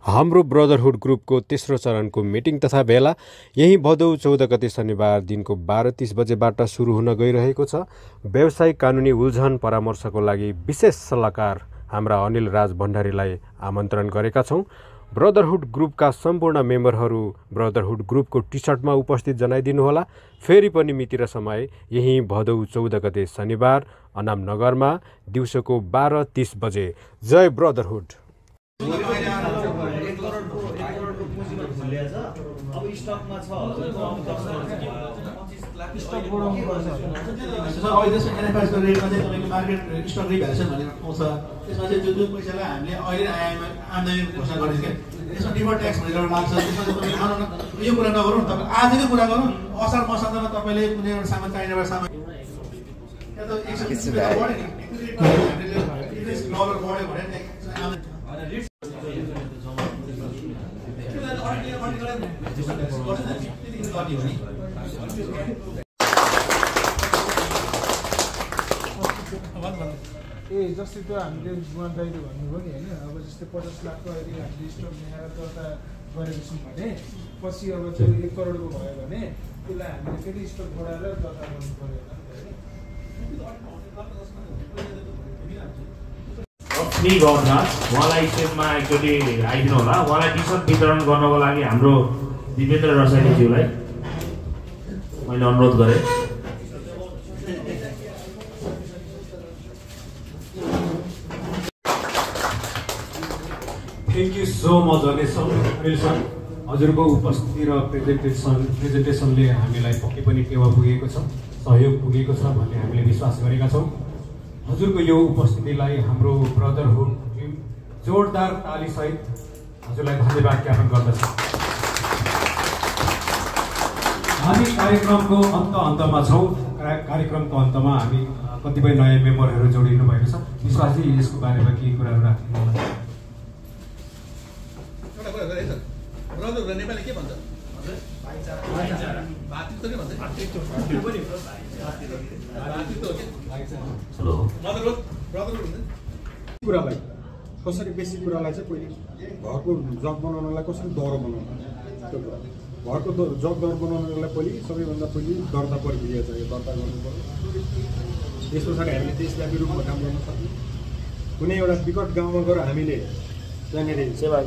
हाम्रो ब्रदरहुड ग्रुपको तेस्रो चरणको मिटिङ तथा भेला यही भदौ 14 गते शनिबार दिनको 12:30 बजेबाट सुरु हुन गइरहेको छ। व्यावसायिक कानुनी उल्झन परामर्शको लागि विशेष सल्लाहकार हाम्रा अनिल राज भण्डारीलाई आमन्त्रण गरेका छौं। ब्रदरहुड ग्रुपका सम्पूर्ण मेम्बरहरू ब्रदरहुड ग्रुपको टी-सर्टमा उपस्थित जनाइदिनुहोला। फेरि पनि मिति र समय यही भदौ 14 गते शनिबार अनाम नगरमा दिउँसोको 12:30 बजे। जय ब्रदरहुड। अब स्टकमा छ स्टक बढाउनु पर्छ सर। अब त्यसमा एनएफएस को रेटमा चाहिँ तपाईको मार्केट स्टक रिभ्यालुएसन भन्ने आउँछ। त्यसमा चाहिँ जुन पैसालाई हामीले अहिले आम्दानी घोषणा गरेको छ त्यसमा डिफर्ड ट्याक्स भनेर लाग्छ। त्यसमा चाहिँ तपाईले मानौ न यो कुरा नगरौँ, तपाईँ आजकै कुरा गरौँ। असार मसान्तमा तपाईले कुनै एउटा सामान चाहिनेबाट सामान या त $100 बढ्यो नि डलर बढ्यो भने जस्तै त्यो हामीले जुवान दाइले भन्नुभयो नि होइन। अब जस्तै 50 लाखको अहिले हामीले स्टक ल्याएर दर्ता गरेको छौँ भने पछि अब त्यो 1 करोडको भयो भने त्यसलाई हामीले फेरि स्टक बढाएर दर्ता गर्नु पर्यो श्री गवर्नर उहाँलाई स्टेजमा एकचोटि आइदिनु होला। उहाँलाई टी-सर्ट वितरण गर्नको लागि हाम्रो दिपेन्द्र रसाइलीज्यूलाई मैले अनुरोध गरेँ। Thank you so much Anil sir. हजुरको उपस्थिति र प्रेजेन्टेसनले हामीलाई पक्कै पनि टेवा पुगेको छ, सहयोग पुगेको छ भन्ने हामीले विश्वास गरेका छौँ। हजुरको यो उपस्थितिलाई हाम्रो ब्रदरहुड टिम जोरदार तालीसहित हजुरलाई धन्यवाद ज्ञापन गर्दछ। हामी कार्यक्रमको अन्तमा छौँ। कार्यक्रमको अन्तमा हामी कतिपय नयाँ मेम्बरहरू जोडिनु भएको छ। विश्वासजी यसको बारेमा केही कुराहरू राख्नु होला। ब्रदरहुड नेपाली के भन्छ? कुरालाई कसरी बेसी कुरालाई चाहिँ पहिले घरको जग बनाउनलाई कसरी दह्रो बनाउनु त्यो कुरा। घरको जग दह्रो बनाउनलाई पहिले सबैभन्दा पहिले दर्ता प्रक्रिया छ, यो दर्ता गर्नु पर्यो। त्यस पछाडि हामीले देशव्यापी रूपमा काम गर्न सक्छौँ। कुनै एउटा विकट गाउँमा गएर हामीले त्यहाँनिर सेवा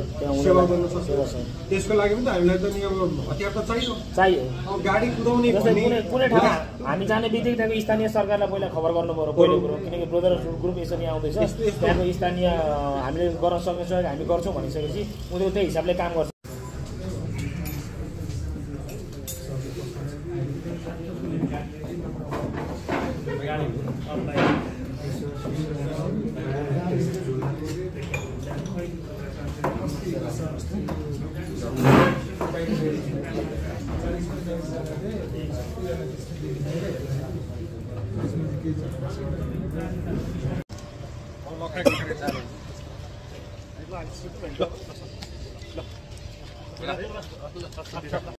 गर्न सक्छौँ। त्यसको लागि पनि त हामीलाई त नि अब हतियार त चाहियो। अब गाडी कुदाउने कुनै ठाउँमा हामी जाने बित्तिकै स्थानीय सरकारलाई पहिला खबर गर्नु पर्यो पहिलो कुरो। किनकि ब्रदरहुड ग्रुप यसरी आउँदैछ, त्यहाँको स्थानीय हामीले गर्न सक्ने सहयोग हामी गर्छौँ भनिसकेपछि उनीहरू त्यही हिसाबले काम गर्छ।